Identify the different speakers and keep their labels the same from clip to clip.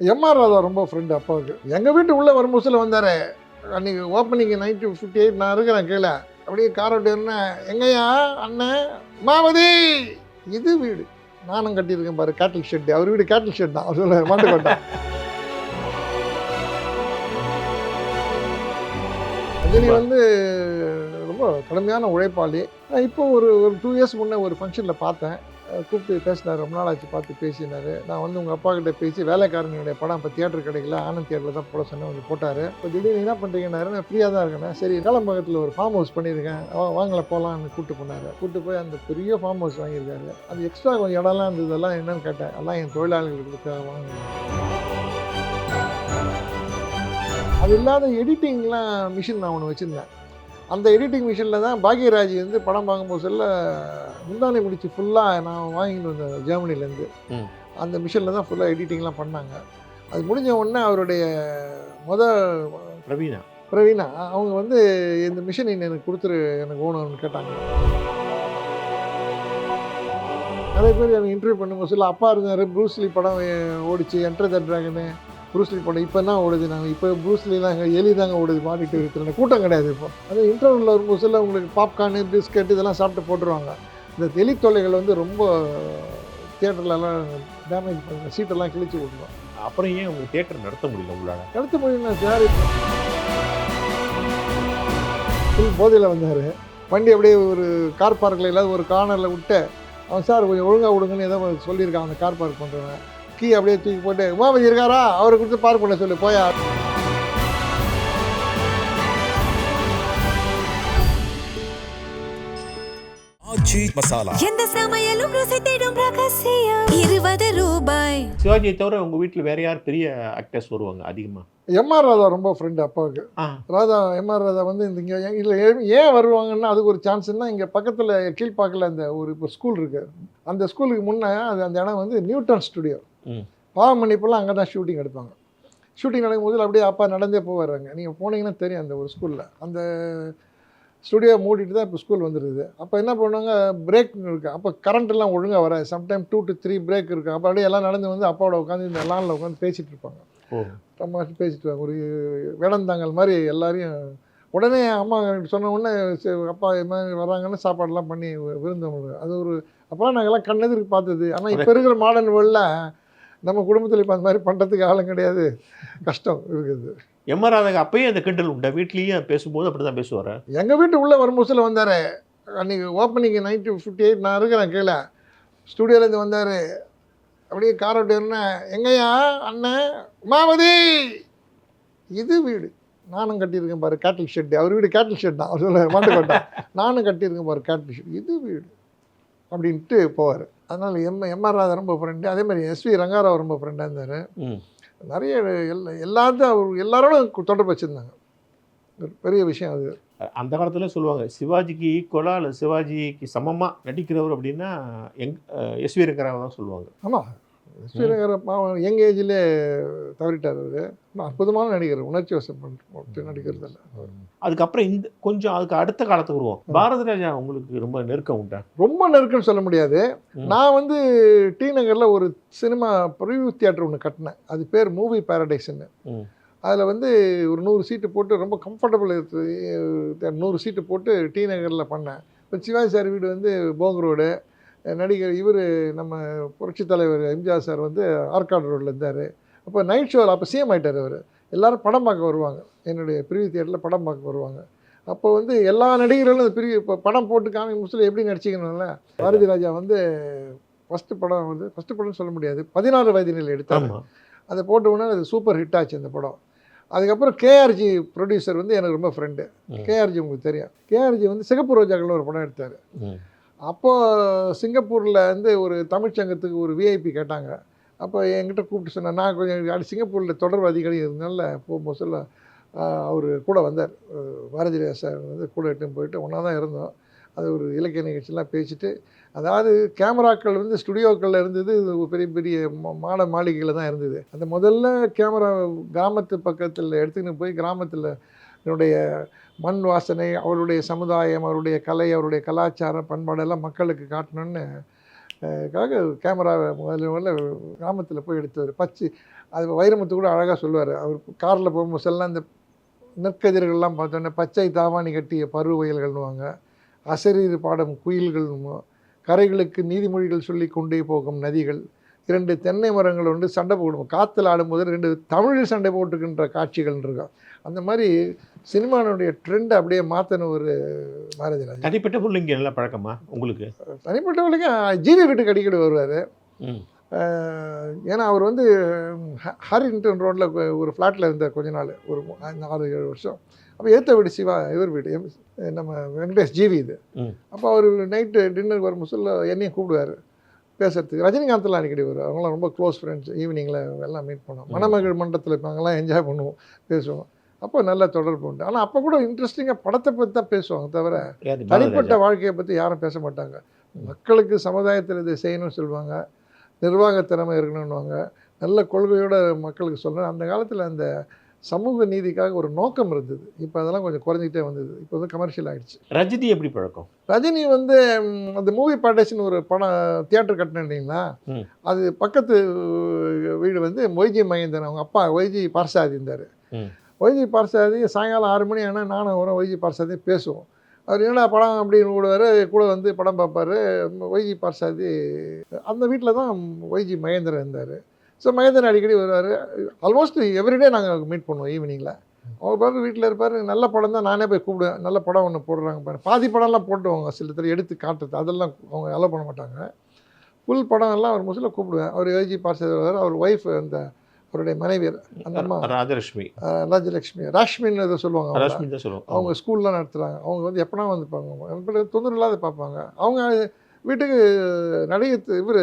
Speaker 1: MR Radha ரொம்ப friend அப்பாவுக்கு. எங்கள் வீட்டு உள்ளே வரும் புதுசில் வந்தார். அன்றைக்கி ஓப்பனிங் 1958 நான் இருக்கிறேன் கீழே. அப்படியே கார் ஓட்டுன்னா, எங்கய்யா அண்ணன் மாவதி இது வீடு நானும் கட்டியிருக்கேன் பாரு கேட்டில் ஷெட்டு. அவர் வீடு கேட்டில் ஷெட் தான். அவர் சொல்ல மாட்டுக்கோட்டா. ரஜினி வந்து ரொம்ப கடுமையான உழைப்பாளி. இப்போ ஒரு 2 இயர்ஸ் முன்னே ஒரு ஃபங்க்ஷனில் பார்த்தேன். கூப்பிட்டு பேசினார். ரொம்ப நாள் ஆச்சு பார்த்து பேசினார். நான் வந்து உங்கள் அப்பா கிட்டே பேசி வேலைக்காரனுடைய படம் இப்போ தியேட்டர் கிடைக்கல, ஆனந்த் தியேட்டரில் தான் போட சொன்னேன். வந்து போட்டார். இப்போ திடீர்னு என்ன பண்ணுறீங்கன்னாரு. நான் ஃப்ரீயாக தான் இருக்கேன். சரி காலம்பகத்தில் ஒரு ஃபார்ம் ஹவுஸ் பண்ணியிருக்கேன், வாங்கலை போகலான்னு கூப்பிட்டு போனார். கூப்பிட்டு போய் அந்த பெரிய ஃபார்ம் ஹவுஸ் வாங்கியிருக்காரு. அது எக்ஸ்ட்ரா கொஞ்சம் இடம்லாம் இருந்ததெல்லாம் என்னன்னு கேட்டேன். எல்லாம் என் தொழிலாளர்களுக்கு வாங்கினேன். அது இல்லாத எடிட்டிங்லாம் மிஷின் நான் ஒன்று வச்சுருந்தேன். அந்த எடிட்டிங் மிஷினில் தான் பாக்யராஜ் வந்து படம் பார்க்கும்போது சொல்ல முந்தானை முடிச்சு ஃபுல்லாக நான் வாங்கிட்டு வந்தேன் ஜெர்மனிலேருந்து. அந்த மிஷினில் தான் ஃபுல்லாக எடிட்டிங்லாம் பண்ணாங்க. அது முடிஞ்ச உடனே அவருடைய பிரவீனா அவங்க வந்து இந்த மிஷின் எனக்கு கொடுத்துரு, எனக்கு ஓணும்னு கேட்டாங்க. நிறைய பேர் எனக்கு இன்டர்வியூ பண்ணும்போது சொல்ல அப்பா இருந்தார், ப்ரூஸ்லி படம் ஓடிச்சு, என்டர் த ட்ராகனு, ப்ரூஸ்லி படம் இப்போ தான் ஓடுது. நாங்கள் இப்போ ப்ரூஸ்லிலாம் எலி தாங்க ஓடுது, மாட்டிட்டு இருக்கிறேன், கூட்டம் கிடையாது. இப்போ அது இன்டர்வியூவில் வரும்போது சொல்ல உங்களுக்கு பாப்கார்னு பிஸ்கட் இதெல்லாம் சாப்பிட்டு போட்டுருவாங்க. இந்த எலி தொல்லைகள் வந்து ரொம்ப தியேட்டர்லலாம் டேமேஜ் பண்ணுங்க, சீட்டெல்லாம் கிழிச்சு விட்டுருவோம்.
Speaker 2: அப்புறம் ஏன் உங்களுக்கு தியேட்டர் நடத்த முடியல? உங்களால்
Speaker 1: நடத்த முடியும்னா சார் ஃபுல் போதையில் வந்தார். வண்டி அப்படியே ஒரு கார் பார்க்கில் இல்லாத ஒரு கார்னரில் விட்டு அவன் சார் கொஞ்சம் ஒழுங்காக விடுங்கன்னு ஏதோ சொல்லியிருக்கான் அந்த கார் பார்க் பண்ணுறவன். கீ அப்படியே தூக்கி போட்டு உமாபதி இருக்காரா அவரை கொடுத்து பார்க் பண்ண சொல்லு போயா.
Speaker 3: எந்த சமையலும் ருசி தேடும் ரகசியம் 20 ரூபாய்.
Speaker 2: சிவாஜியை தவிர உங்கள் வீட்டில் வேற யார் பெரிய ஆக்டர்ஸ் வருவாங்க அதிகமாக?
Speaker 1: எம்ஆர் ராதா ரொம்ப ஃப்ரெண்டு அப்பாவுக்கு. எம்ஆர் ராதா வந்து இந்த இங்கே இல்லை ஏன் வருவாங்கன்னா அதுக்கு ஒரு சான்ஸ்னா இங்கே பக்கத்தில் கீழ்பாக்கில் அந்த ஒரு ஸ்கூல் இருக்குது. அந்த ஸ்கூலுக்கு முன்னே அந்த இடம் வந்து நியூட்டன் ஸ்டுடியோ. பாவமன்னிப்பெல்லாம் அங்கே தான் ஷூட்டிங் எடுப்பாங்க. ஷூட்டிங் நடக்கும்போது அப்படியே அப்பா நடந்தே போவாங்க. நீங்கள் போனீங்கன்னா தெரியும் அந்த ஒரு ஸ்கூலில் அந்த ஸ்டுடியோ மூடிட்டு தான் இப்போ ஸ்கூல் வந்துடுது. அப்போ என்ன பண்ணுவாங்க, பிரேக் இருக்குது. அப்போ கரண்ட்டெல்லாம் ஒழுங்காக வராது. சம்டைம் 2 to 3 பிரேக் இருக்குது. அப்போ அப்படியே எல்லாம் நடந்து வந்து அப்பாவோட உட்காந்து இந்த லானில் உட்காந்து பேசிகிட்டு இருப்பாங்க. தமாஷ் பேசிட்டு இருப்பாங்க. ஒரு வேடந்தாங்கல் மாதிரி எல்லாரையும். உடனே அம்மா சொன்ன உடனே அப்பா இது மாதிரி வராங்கன்னு சாப்பாடெல்லாம் பண்ணி விருந்தவங்க. அது ஒரு அப்போலாம் நாங்கள்லாம் கண்ணெதிர்க்கு பார்த்தது. ஆனால் இப்போ இருக்கிற மாடர்ன் வேர்ல்டில் நம்ம குடும்பத்தில் இப்போ அந்த மாதிரி பண்ணுறதுக்கு ஆளும் கிடையாது, கஷ்டம் இருக்குது.
Speaker 2: எம்ஆர் ராதாக்கு அப்பயும் அந்த கிண்டல் உண்டா? வீட்லேயும் பேசும்போது அப்படி தான் பேசுவார்.
Speaker 1: எங்கள் வீட்டு உள்ளே வரும்போது வந்தார். அன்றைக்கி ஓப்பனிங் 1958 நான் இருக்கிறேன் கீழே. ஸ்டூடியோலேருந்து வந்தார். அப்படியே கார் ஓட்டுன்னா, எங்கய்யா அண்ணன் மாவதி இது வீடு நானும் கட்டியிருக்கேன் பாரு கேட்டில் ஷெட்டு. அவர் வீடு கேட்டில் ஷெட் தான். அவர் சொல்ல மாட்டுக்கோட்டா. நானும் கட்டியிருக்கேன் பாரு கேட்டில் ஷெட் இது வீடு அப்படின்ட்டு போவார். அதனால் எம்ஆர் ராதா ரொம்ப ஃப்ரெண்டு. அதே மாதிரி எஸ்வி ரங்காராவ் ரொம்ப ஃப்ரெண்டாக இருந்தார். நிறைய எல்லாத்தையும் அவர் எல்லாரோடும் தொடர்பு வச்சுருந்தாங்க. ஒரு பெரிய விஷயம் அது.
Speaker 2: அந்த காலத்தில் சொல்லுவாங்க சிவாஜிக்கு ஈக்குவலாக இல்லை சிவாஜிக்கு சமமாக நடிக்கிறவர் அப்படின்னா எஸ்வி ரங்கராவ் தான் சொல்லுவாங்க.
Speaker 1: ஆமாம், எஸ்வி ரங்கராவ் யங் ஏஜிலே தவறிட்டார். அவர் அற்புதமான நடிகர், உணர்ச்சி வசப்பட்டு நடிக்கிறதில்ல.
Speaker 2: அதுக்கப்புறம் கொஞ்சம் அதுக்கு அடுத்த காலத்துக்கு வருவோம். பாரதி ராஜா உங்களுக்கு ரொம்ப நெருக்கம் உண்டா?
Speaker 1: ரொம்ப நெருக்கம்னு சொல்ல முடியாது. நான் வந்து டி நகரில் ஒரு சினிமா ப்ரிவ்யூ தியேட்டர் ஒன்று கட்டினேன். அது பேர் மூவி பேரடைஸ்ன்னு. அதில் வந்து ஒரு 100 சீட்டு போட்டு ரொம்ப கம்ஃபர்டபுள் 100 சீட்டு போட்டு டி நகரில் பண்ணேன். இப்போ சிவாஜி சார் வீடு வந்து போங் ரோடு. நடிகர் இவர் நம்ம புரட்சித் தலைவர் எம்ஜிஆர் சார் வந்து ஆர்காட் ரோடில் இருந்தார். அப்போ நைட் ஷோவில் அப்போ சிஎம் ஆகிட்டார் அவர். எல்லோரும் படம் பார்க்க வருவாங்க, என்னுடைய ப்ரிவ்யூ தியேட்டரில் படம் பார்க்க வருவாங்க. அப்போ வந்து எல்லா நடிகர்களும் அந்த ப்ரிவ்யூ இப்போ படம் போட்டு காமி முஸ்லிம் எப்படி நடிச்சிக்கணும்ல. பாரதி ராஜா வந்து ஃபஸ்ட்டு படம்னு சொல்ல முடியாது, 16 வயதினில் எடுத்தாங்க. அதை போட்ட உடனே அது சூப்பர் ஹிட் ஆச்சு அந்த படம். அதுக்கப்புறம் கேஆர்ஜி ப்ரொடியூசர் வந்து எனக்கு ரொம்ப ஃப்ரெண்டு. கேஆர்ஜி உங்களுக்கு தெரியும். கேஆர்ஜி வந்து சிங்கப்பூர் ரோஜாக்கள் ஒரு படம் எடுத்தார். அப்போது சிங்கப்பூரில் வந்து ஒரு தமிழ்ச்சங்கத்துக்கு ஒரு விஐபி கேட்டாங்க. அப்போ என்கிட்ட கூப்பிட்டு சொன்னேன். நான் கொஞ்சம் சிங்கப்பூரில் தொடர்பு அதிகாரி இருந்தனால போகும்போது சொல்ல அவர் கூட வந்தார். பாரதி ராஜா சார் வந்து கூட எட்டும் போயிட்டு ஒன்றா தான் இருந்தோம். அது ஒரு இலக்கிய நிகழ்ச்சியெலாம் பேசிட்டு, அதாவது கேமராக்கள் வந்து ஸ்டுடியோக்களில் இருந்தது, பெரிய பெரிய மாட மாளிகையில் தான் இருந்தது. அந்த முதல்ல கேமரா கிராமத்து பக்கத்தில் எடுத்துக்கின்னு போய் கிராமத்தில் என்னுடைய மண் வாசனை, அவருடைய சமுதாயம், அவருடைய கலை, அவருடைய கலாச்சாரம், பண்பாடெல்லாம் மக்களுக்கு காட்டணுன்னு கேமராவை முதல்ல கிராமத்தில் போய் எடுத்தவர். அது வைரமுத்து கூட அழகாக சொல்லுவார். அவர் காரில் போகும்போது எல்லாம் இந்த நெற்கதிர்கள்லாம் பார்த்தோன்னே பச்சை தாவாணி கட்டிய பருவ வயல்கள்னுவாங்க, அசரீர் பாடும் குயில்கள்னுமோ, கரைகளுக்கு நீதிமொழிகள் சொல்லி கொண்டே போகும் நதிகள், 2 தென்னை மரங்கள் வந்து சண்டை போடும், காற்றுல ஆடும்போது 2 தமிழில் சண்டை போட்டுக்கின்ற காட்சிகள் இருக்கும். அந்த மாதிரி சினிமானுடைய ட்ரெண்ட் அப்படியே மாற்றின ஒரு பாரதிராஜன்.
Speaker 2: தனிப்பட்ட பிள்ளைங்க நல்ல பழக்கமா உங்களுக்கு?
Speaker 1: தனிப்பட்ட பிள்ளைங்க ஜிவி வீட்டுக்கு அடிக்கடி வருவார். ஏன்னா அவர் வந்து ஹாரிங்டன் ரோட்டில் ஒரு ஃப்ளாட்டில் இருந்தார் கொஞ்ச நாள், ஒரு 6-7 வருஷம். அப்போ ஏற்ற வீடு சிவா, இவர் வீடு நம்ம வெங்கடேஷ் ஜிவி இது. அப்போ அவர் நைட்டு டின்னருக்கு வரும்போது சொல்ல என்னையும் கூப்பிடுவார் பேசுறதுக்கு. ரஜினிகாந்த்லாம் அடிக்கடி வருவார். அவங்களாம் ரொம்ப க்ளோஸ் ஃப்ரெண்ட்ஸ். ஈவினிங்கில் எல்லாம் மீட் பண்ணுவோம். மணமகள் மண்டபத்தில் இருப்பாங்கலாம், என்ஜாய் பண்ணுவோம், பேசுவோம். அப்போ நல்ல தொடர்பு உண்டு. ஆனால் அப்போ கூட இன்ட்ரெஸ்டிங்காக படத்தை பற்றி தான் பேசுவாங்க தவிர தனிப்பட்ட வாழ்க்கையை பற்றி யாரும் பேச மாட்டாங்க. மக்களுக்கு சமுதாயத்தில் இதை செய்யணும்னு சொல்லுவாங்க, நிர்வாக திறமை இருக்கணும்னுவாங்க, நல்ல கொள்கையோட மக்களுக்கு சொல்லணும். அந்த காலத்தில் அந்த சமூக நீதிக்காக ஒரு நோக்கம் இருந்தது. இப்போ அதெல்லாம் கொஞ்சம் குறைஞ்சிக்கிட்டே வந்தது. இப்போ வந்து கமர்ஷியல் ஆகிடுச்சு.
Speaker 2: ரஜினி எப்படி பழக்கம்?
Speaker 1: ரஜினி வந்து அந்த மூவி பேரடைஸ்னு ஒரு படம் தியேட்டர் கட்டினேன் இல்லைங்களா, அது பக்கத்து வீடு வந்து ஒய்ஜி மகேந்திரன், அவங்க அப்பா ஒய்ஜி பார்சாதி இருந்தார். ஒய்ஜி பார்சாதி சாயங்காலம் 6 மணி ஆனால் நானும் வரும், ஒய்ஜி பார்சாதி பேசுவோம். அவர் என்னடா படம் அப்படின்னு கூடுவார், கூட வந்து படம் பார்ப்பார். ஒய்ஜி பார்சாதி அந்த வீட்டில் தான் ஒய்ஜி மகேந்திரன் இருந்தார். ஸோ மகேந்திரன் அடிக்கடி வருவார். ஆல்மோஸ்ட் எவ்ரிடே நாங்கள் மீட் பண்ணுவோம் ஈவினிங்கில். அவர் பாரு வீட்டில் இருப்பார். நல்ல படம் தான் நானே போய் கூப்பிடுவேன், நல்ல படம் ஒன்று போடுறாங்க பாரு. பாதி படம்லாம் போட்டுவாங்க, சில பேர் எடுத்து காட்டுறது அதெல்லாம் அவங்க அலோவ் பண்ண மாட்டாங்க. ஃபுல் படம் எல்லாம் அவர் முசில கூப்பிடுவேன். அவர் ஒய்ஜி பார்சாதி வருவார். அவர் ஒய்ஃப் அந்த அவருடைய மனைவியர் அந்த அம்மா
Speaker 2: ராஜலட்சுமி,
Speaker 1: ராஷ்மின்னு இதை சொல்லுவாங்க.
Speaker 2: ராஷ்மி தான் சொல்லுவாங்க.
Speaker 1: அவங்க ஸ்கூல்லாம் நடத்துகிறாங்க. அவங்க வந்து எப்போனா வந்துப்பாங்க, தொந்தரவு இல்லாத பார்ப்பாங்க. அவங்க வீட்டுக்கு நடிகர் இவர்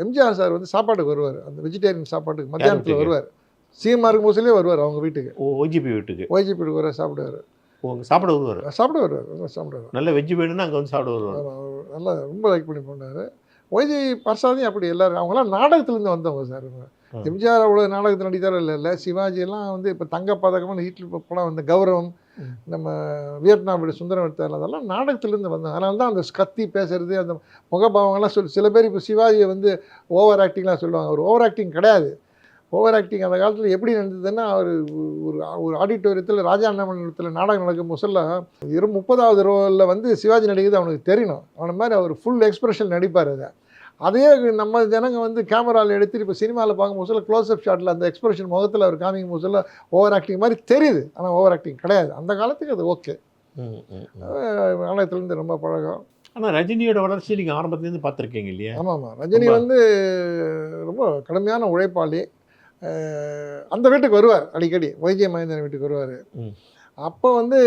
Speaker 1: எம்ஜிஆர் சார் வந்து சாப்பாட்டுக்கு வருவார். அந்த வெஜிடேரியன் சாப்பாட்டுக்கு மத்தியானத்தில் வருவார். சிஎம்ஆருக்கு மோஸ்ட்லியே வருவார் அவங்க வீட்டுக்கு.
Speaker 2: ஒய்ஜிபி வீட்டுக்கு
Speaker 1: வர சாப்பிடுவார்.
Speaker 2: சாப்பிட வருவார்.
Speaker 1: நல்ல
Speaker 2: வெஜ் வேணும்னா அங்கே வந்து சாப்பிட வருவார்.
Speaker 1: நல்லா ரொம்ப லைக் பண்ணி போனார். ஒய்ஜி பார்சாதியும் அப்படி எல்லோரும் அவங்களாம் நாடகத்துலேருந்து வந்தவங்க சார். எம்ஜிஆர் அவ்வளோ நாடகத்தில் நடித்தாரோ இல்லை, சிவாஜியெல்லாம் வந்து இப்போ தங்க பதக்கம்னு ஹீட்டில் படம் வந்து கௌரவம், நம்ம வியட்நாம் வீடு சுந்தரம் எடுத்தார், அதெல்லாம் நாடகத்துலேருந்து வந்தாங்க. அதனால தான் அந்த கத்தி பேசுறது, அந்த முகபாவங்கள்லாம் சில பேர் இப்போ சிவாஜியை வந்து ஓவர் ஆக்டிங்லாம் சொல்லுவாங்க. அவர் ஓவர் ஆக்டிங் கிடையாது. ஓவர் ஆக்டிங் அந்த காலத்தில் எப்படி நடந்ததுன்னா, அவர் ஒரு ஆடிட்டோரியத்தில் ராஜா அண்ணாமலத்தில் நாடகம் நடக்கும் சொல்ல 30வது ரோவில் வந்து சிவாஜி நடிக்கிறது அவனுக்கு தெரியணும். அவனை மாதிரி அவர் ஃபுல் எக்ஸ்பிரஷன் நடிப்பார். அதையே நம்ம ஜனங்க வந்து கேமராவில் எடுத்துட்டு இப்போ சினிமாவில் பார்க்கும்போது சொல்ல க்ளோஸ்அப் ஷாட்டில் அந்த எக்ஸ்பிரஷன் முகத்தில் அவர் காமிக்கும் போது சொல்ல ஓவர் ஆக்டிங் மாதிரி தெரியுது. ஆனால் ஓவர் ஆக்டிங் கிடையாது. அந்த காலத்துக்கு அது ஓகே. நாடகத்துலேருந்து ரொம்ப பழகம்.
Speaker 2: ஆனால் ரஜினியோட வளர்ச்சி நீங்கள் ஆரம்பத்துலேருந்து பார்த்துருக்கீங்க இல்லையா?
Speaker 1: ஆமாம், ரஜினி வந்து ரொம்ப கடுமையான உழைப்பாளி. அந்த வீட்டுக்கு வருவார் அடிக்கடி, ஒய்ஜி மகேந்திரன் வீட்டுக்கு வருவார். அப்போ வந்து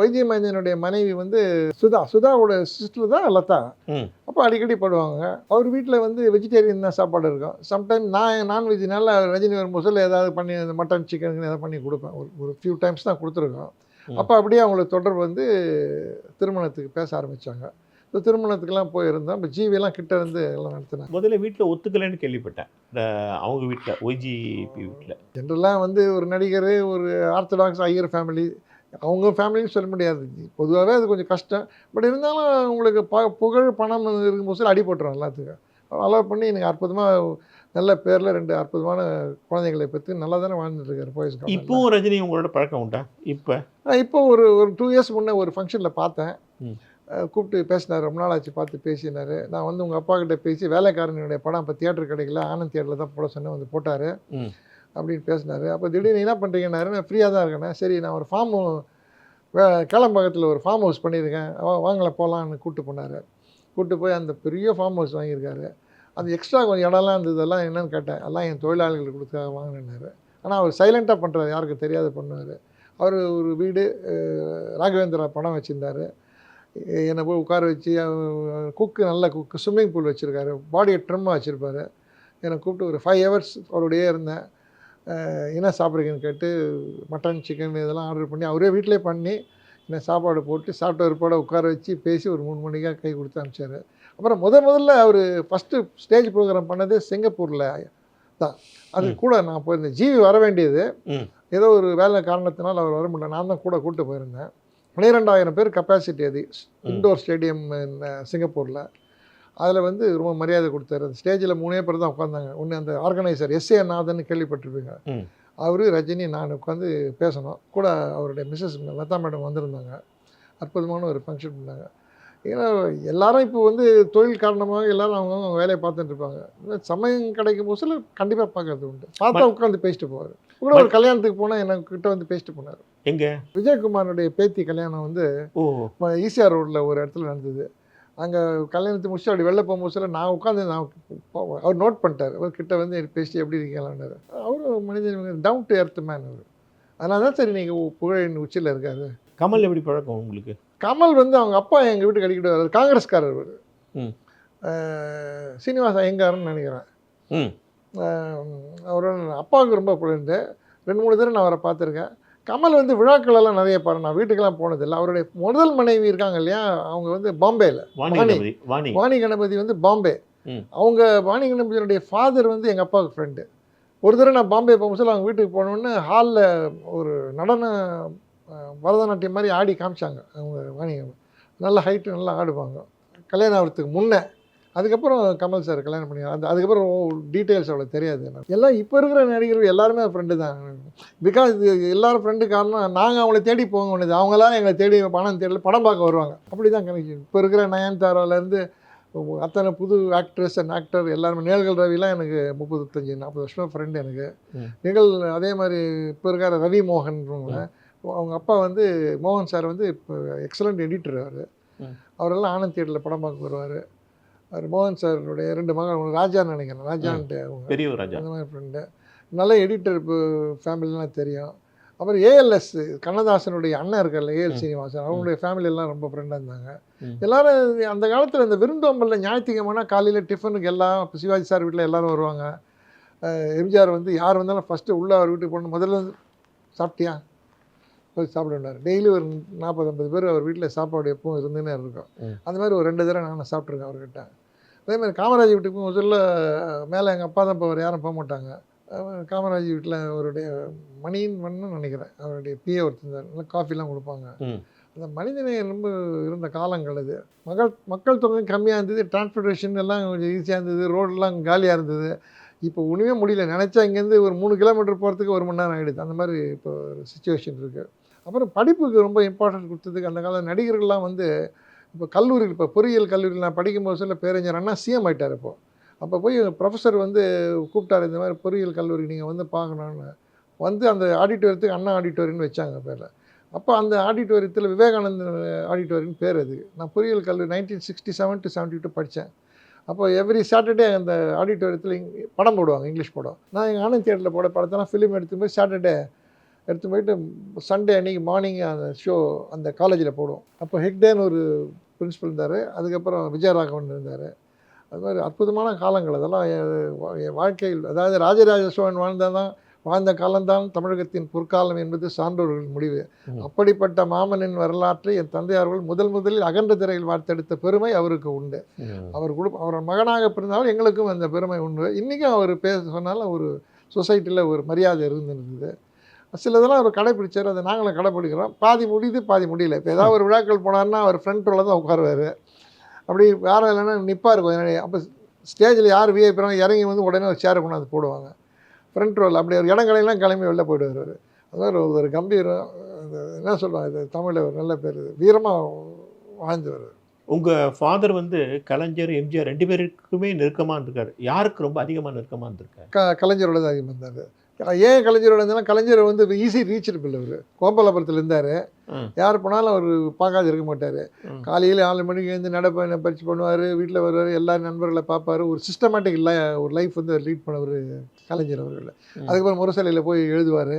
Speaker 1: ஒய்ஜி மகேந்திரனுடைய மனைவி வந்து சுதாவோட சிஸ்டர் தான் லதா. அப்போ அடிக்கடி படுவாங்க. அவர் வீட்டில் வந்து வெஜிடேரியன் தான் சாப்பாடு இருக்கும். சம்டைம் நான்வெஜ்னால ரஜினி வரும்போது ஏதாவது பண்ணி மட்டன் சிக்கன் ஏதாவது பண்ணி கொடுப்பேன். ஒரு ஃபியூ டைம்ஸ் தான் கொடுத்துருக்கோம். அப்போ அப்படியே அவங்களுக்கு தொடர்பு வந்து திருமணத்துக்கு பேச ஆரம்பித்தாங்க. இப்போ திருமணத்துக்கெல்லாம் போயிருந்தோம். இப்போ ஜிவியெல்லாம் கிட்ட இருந்து எல்லாம் நடத்தினேன்.
Speaker 2: முதல்ல வீட்டில் ஒத்துக்கலைன்னு கேள்விப்பட்டேன். அவங்க வீட்டில் ஒய்ஜிபி வீட்டில்
Speaker 1: ஜென்ரலாக வந்து ஒரு நடிகர், ஒரு ஆர்த்தடாக்ஸ் ஐயர் ஃபேமிலி, அவங்க ஃபேமிலின்னு சொல்ல முடியாது. பொதுவாகவே அது கொஞ்சம் கஷ்டம். பட் இருந்தாலும் உங்களுக்கு புகழ் பணம் இருக்கும்போது அடி போட்டுரும் எல்லாத்துக்கும். அலோவ் பண்ணி எனக்கு அற்புதமாக நல்ல பேரில் 2 அற்புதமான குழந்தைங்களை பற்றி நல்லா தானே வாழ்ந்துட்டுருக்காரு போயஸ்.
Speaker 2: இப்போவும் ரஜினி உங்களோட பழக்கம் உண்டா?
Speaker 1: இப்போ ஒரு 2 இயர்ஸ் முன்னே ஒரு ஃபங்க்ஷனில் பார்த்தேன். கூப்பிட்டு பேசினார். ரொம்ப நாள் ஆச்சு பார்த்து பேசினார். நான் வந்து உங்கள் அப்பா கிட்டே பேசி வேலைக்காரனுடைய படம் இப்போ தியேட்டர் கிடைக்கல, ஆனந்த் தியேட்டரில் தான் போட சொன்னேன், வந்து போட்டார் அப்படின்னு பேசினார். அப்போ திடீர்னு என்ன பண்ணுறீங்கன்னாரு. நான் ஃப்ரீயாக தான் இருக்கேன். சரி, நான் ஒரு கேளம்பகத்தில் ஒரு ஃபார்ம் ஹவுஸ் பண்ணியிருக்கேன், வாங்கலை போகலான்னு கூப்பிட்டு போனார். கூப்பிட்டு போய் அந்த பெரிய ஃபார்ம் ஹவுஸ் வாங்கியிருக்காரு. அந்த எக்ஸ்ட்ரா கொஞ்சம் இடம்லாம் இருந்ததெல்லாம் என்னென்னு கேட்டேன். எல்லாம் என் தொழிலாளிகளுக்கு கொடுத்துக்காக வாங்கினார். ஆனால் அவர் சைலண்ட்டாக பண்ணுறாரு, யாருக்கும் தெரியாத பண்ணுவார். அவர் ஒரு வீடு ராகவேந்திரா படம் வச்சுருந்தார். என்னை போய் உட்கார வச்சு, குக்கு நல்ல குக்கு, ஸ்விம்மிங் பூல் வச்சுருக்காரு, பாடியை ட்ரிம்மாக வச்சுருப்பார். என்னை கூப்பிட்டு ஒரு 5 hours அவருடையே இருந்தேன். என்ன சாப்பிட்றீங்கன்னு கேட்டு மட்டன் சிக்கன் இதெல்லாம் ஆர்டர் பண்ணி அவரே வீட்டிலே பண்ணி என்ன சாப்பாடு போட்டு சாப்பிட்ட ஒருபாட உட்கார வச்சு பேசி ஒரு 3 மணிக்காக கை கொடுத்து அனுப்பிச்சார். அப்புறம் முதல்ல அவர் ஃபஸ்ட்டு ஸ்டேஜ் ப்ரோக்ராம் பண்ணது சிங்கப்பூரில் தான். அது கூட நான் போயிருந்தேன். ஜிவி வர வேண்டியது, ஏதோ ஒரு வேலை காரணத்தினால் அவர் வர முடியல. நான் தான் கூட கூப்பிட்டு போயிருந்தேன். 12,000 பேர் கெப்பாசிட்டி அது, இண்டோர் ஸ்டேடியம் சிங்கப்பூரில். அதில் வந்து ரொம்ப மரியாதை கொடுத்தாரு. அந்த ஸ்டேஜில் 3 பேர் தான் உட்காந்தாங்க. ஒன்று அந்த ஆர்கனைசர் எஸ்ஏ நாதன் கேள்விப்பட்டிருப்பீங்க. அவர், ரஜினி, நான் உட்காந்து பேசணும். கூட அவருடைய மிஸ்ஸஸ் லதா மேடம் வந்திருந்தாங்க. அற்புதமான ஒரு ஃபங்க்ஷன் பண்ணாங்க. ஏன்னா எல்லாரும் இப்போ வந்து தொழில் காரணமாக எல்லாரும் அவங்க வேலையை பார்த்துட்டு இருப்பாங்க. சமயம் கிடைக்கும் போது கண்டிப்பாக பார்க்கறது உண்டு. பார்த்தா உட்காந்து பேசிட்டு போவார். கூட ஒரு கல்யாணத்துக்கு போனால் கிட்ட வந்து பேசிட்டு போனார்.
Speaker 2: எங்கே?
Speaker 1: விஜயகுமாரோடைய பேத்தி கல்யாணம் வந்து ஈசிஆர் ரோட்டில் ஒரு இடத்துல நடந்தது. அங்கே கல்யாணத்தை முடிச்சு அப்படி வெளில போகும்போது நான் உட்காந்து அவர் நோட் பண்ணிட்டார். அவர் கிட்ட வந்து பேசி எப்படி இருக்கலான்னாரு. அவரும் மனிதன் டவுன் டு எர்த் மேன் அவர். அதனால தான் சரி நீங்கள் புகழின் உச்சியில் இருக்காரு.
Speaker 2: கமல் எப்படி பழக்கம் உங்களுக்கு?
Speaker 1: கமல் வந்து அவங்க அப்பா எங்கள் வீட்டுக்கு அடிக்கிட்டு வர்றாரு. காங்கிரஸ்காரர் அவர். சீனிவாச ஐயங்காரன்னு நினைக்கிறேன். அவரோட அப்பாவுக்கு ரொம்ப பிடிந்து 2-3 தடவை நான் அவரை பார்த்துருக்கேன். கமல் வந்து விழாக்களெல்லாம் நிறைய பாரு. நான் வீட்டுக்கெல்லாம் போனதில்லை. அவருடைய முதல் மனைவி இருக்காங்க இல்லையா, அவங்க வந்து பாம்பேயில் வாணி கணபதி வந்து பாம்பே. அவங்க வாணி கணபதியினுடைய ஃபாதர் வந்து எங்கள் அப்பாவுக்கு ஃப்ரெண்டு. ஒரு தடவை நான் பாம்பே போகும்போது அவங்க வீட்டுக்கு போனோன்னு ஹாலில் ஒரு நடன பரதநாட்டியம் மாதிரி ஆடி காமிச்சாங்க. அவங்க வாணி நல்ல ஹைட்டு நல்லா ஆடுவாங்க. கல்யாணம் ஆகிறதுக்கு முன்னே. அதுக்கப்புறம் கமல் சார் கல்யாணம் பண்ணி அதுக்கப்புறம் டீட்டெயில்ஸ் அவ்வளோ தெரியாது. எல்லாம் இப்போ இருக்கிற நடிகர்கள் எல்லாருமே ஃப்ரெண்டு தான். பிகாஸ் எல்லோரும் ஃப்ரெண்டு காரணம் நாங்கள் அவங்கள தேடி போக வேண்டியது. அவங்களாம் எங்களை தேடி பணம் தேடல படம் பார்க்க வருவாங்க. அப்படி தான் கனெக்ஷன். இப்போ இருக்கிற நயன்தாராலேருந்து அத்தனை புது ஆக்ட்ரஸ் அண்ட் ஆக்டர் எல்லாருமே. நிகழ்கள் ரவிலாம் எனக்கு 35-40 வருஷமாக ஃப்ரெண்டு எனக்கு. நிகழ் அதே மாதிரி இப்போ இருக்கிற ரவி மோகன்றவங்க, அவங்க அப்பா வந்து மோகன் சார் வந்து இப்போ எக்ஸலண்ட் எடிட்டர். அவரெல்லாம் ஆனந்த் தியேட்டரில் படம் பார்க்க வருவார். அவர் மோகன் சாருடைய 2 மகன் ராஜான்னு நினைக்கிறேன். ராஜான்ட்டு அவங்க பெரிய ராஜா அந்த மாதிரி ஃப்ரெண்டு. நல்ல எடிட்டர். இப்போ ஃபேமிலிலாம் தெரியும். அப்புறம் ஏஎல்எஸ் கண்ணதாசனுடைய அண்ணன் இருக்கார்ல, ஏஎல் சீனிவாசன், அவங்களுடைய ஃபேமிலியெல்லாம் ரொம்ப ஃப்ரெண்டாக இருந்தாங்க. எல்லோரும் அந்த காலத்தில் இந்த விருந்தோம்பலில் ஞாயிற்றுக்கிழமைனா காலையில் டிஃபனுக்கு எல்லாம் இப்போ சிவாஜி சார் வீட்டில் எல்லோரும் வருவாங்க. எம்ஜிஆர் வந்து யார் வந்தாலும் ஃபஸ்ட்டு உள்ளே அவர் வீட்டுக்கு போகணும். முதல்ல சாப்பிட்டியா போய் சாப்பிடுவார். டெய்லி ஒரு 40-50 பேர் அவர் வீட்டில் சாப்பாடு எப்பவும் இருந்துன்னே இருக்கும். அந்த மாதிரி ஒரு 2 தடவை நான் சாப்பிட்ருக்கேன் அவர்கிட்ட. அதேமாதிரி காமராஜ் வீட்டுக்கு முதல்ல மேலே எங்கள் அப்பா தான் போவார், யாரும் போக மாட்டாங்க. காமராஜ் வீட்டில் அவருடைய மணின்னு நினைக்கிறேன், அவருடைய பிஏ ஒருத்தர் நல்லா காஃபிலாம் கொடுப்பாங்க. அந்த மனிதனை ரொம்ப இருந்த காலங்கள் அது. மக்கள் தொகை கம்மியாக இருந்தது, டிரான்ஸ்போர்ட்டேஷன் எல்லாம் கொஞ்சம் ஈஸியாக இருந்தது, ரோடெல்லாம் காலியாக இருந்தது. இப்போ ஒன்றுமே முடியல. நினச்சா இங்கேருந்து ஒரு 3 கிலோமீட்டர் போகிறதுக்கு 1 மணி நேரம் ஆகிடுது. அந்த மாதிரி இப்போ ஒரு சுச்சுவேஷன் இருக்குது. அப்புறம் படிப்புக்கு ரொம்ப இம்பார்ட்டன்ஸ் கொடுத்ததுக்கு அந்த கால நடிகர்கள்லாம் வந்து இப்போ கல்லூரியில், இப்போ பொறியியல் கல்லூரியில் நான் படிக்கும்போது சொல்ல பேரறிஞர் அண்ணா சிஎம் ஆகிட்டார். அப்போ போய் ப்ரொஃபஸர் வந்து கூப்பிட்டார், இந்த மாதிரி பொறியியல் கல்லூரி நீங்கள் வந்து பார்க்கணுன்னு. வந்து அந்த ஆடிட்டோரியத்துக்கு அண்ணா ஆடிட்டோரியம்னு வச்சாங்க பேரில். அப்போ அந்த ஆடிட்டோரியத்தில் விவேகானந்தன் ஆடிட்டோரியம்னு பேர் அது. நான் பொறியியல் கல்லூரி 1967 to 72 படித்தேன். அப்போ எவ்ரி சாட்டர்டே அந்த ஆடிட்டோரியத்தில் படம் போடுவாங்க, இங்கிலீஷ் படம். நான் எங்கள் ஆனந்த் தியேட்டரில் போட படத்தெல்லாம் ஃபிலிம் எடுத்து போய் சாட்டர்டே எடுத்து போயிட்டு சண்டே அன்றைக்கி மார்னிங் அந்த ஷோ அந்த காலேஜில் போடுவோம். அப்போ ஹெக்டேன்னு ஒரு பிரின்ஸிபல் இருந்தார். அதுக்கப்புறம் விஜயராகவன் இருந்தார். அது மாதிரி அற்புதமான காலங்கள் அதெல்லாம் என் வாழ்க்கையில். அதாவது ராஜராஜ சோழன் வாழ்ந்த காலம்தான் தமிழகத்தின் பொற்காலம் என்பது சான்றோர்கள் முடிவு. அப்படிப்பட்ட மாமனின் வரலாற்றை என் தந்தையார்கள் முதலில் அகன்ற திரையில் வார்த்தெடுத்த பெருமை அவருக்கு உண்டு. அவர் மகனாக பிறந்தாலும் எங்களுக்கும் அந்த பெருமை உண்டு. இன்றைக்கும் அவர் பேச சொன்னாலும் ஒரு சொசைட்டியில் ஒரு மரியாதை இருந்துருந்தது. சிலதெல்லாம் அவர் கடைப்பிடிச்சார், அதை நாங்களும் கடைப்பிடிக்கிறோம். பாதி முடியுது, பாதி முடியல. இப்போ ஏதாவது ஒரு விழாக்கள் போனார்னா அவர் ஃப்ரண்ட் ரோவில் தான் உட்காருவார். அப்படி வேறு இல்லைன்னா நிற்பார் கொஞ்சம் நேரம். அப்போ ஸ்டேஜில் யார் விஐபிறாங்க இறங்கி வந்து உடனே ஒரு சேரை கொண்டாந்து போடுவாங்க ஃப்ரண்ட் ரோவில். அப்படி ஒரு இடங்களையெல்லாம் கிளம்பி வெளில போய்ட்டு வருவார். அது மாதிரி ஒரு கம்பீரம், என்ன சொல்லுவாங்க, இது தமிழில் ஒரு நல்ல பேர், வீரமாக வாழ்ந்து வருவார்.
Speaker 2: உங்கள் ஃபாதர் வந்து கலைஞர், எம்ஜிஆர் 2 பேருக்குமே நெருக்கமாக இருந்திருக்காரு. யாருக்கு ரொம்ப அதிகமாக நெருக்கமாக இருந்திருக்காரு?
Speaker 1: கலைஞரோட தான் அதிகமாக இருந்தார். ஏன் கலைஞரோட இருந்தாலும், கலைஞர் வந்து ஈஸி ரீச்சபிள். அவர் கோபாலபுரத்தில் இருந்தார். யார் போனாலும் அவர் பார்க்காது இருக்க மாட்டார். காலையில் 4 மணிக்கு எழுந்து நடைப்பயணம் பயிற்சி பண்ணுவார், வீட்டில் வருவார், எல்லா நண்பர்களை பார்ப்பார். ஒரு சிஸ்டமேட்டிக் இல்லை ஒரு லைஃப் வந்து லீட் பண்ணவர் கலைஞர் அவர்கள். அதுக்கப்புறம் முரசலையில் போய் எழுதுவார்.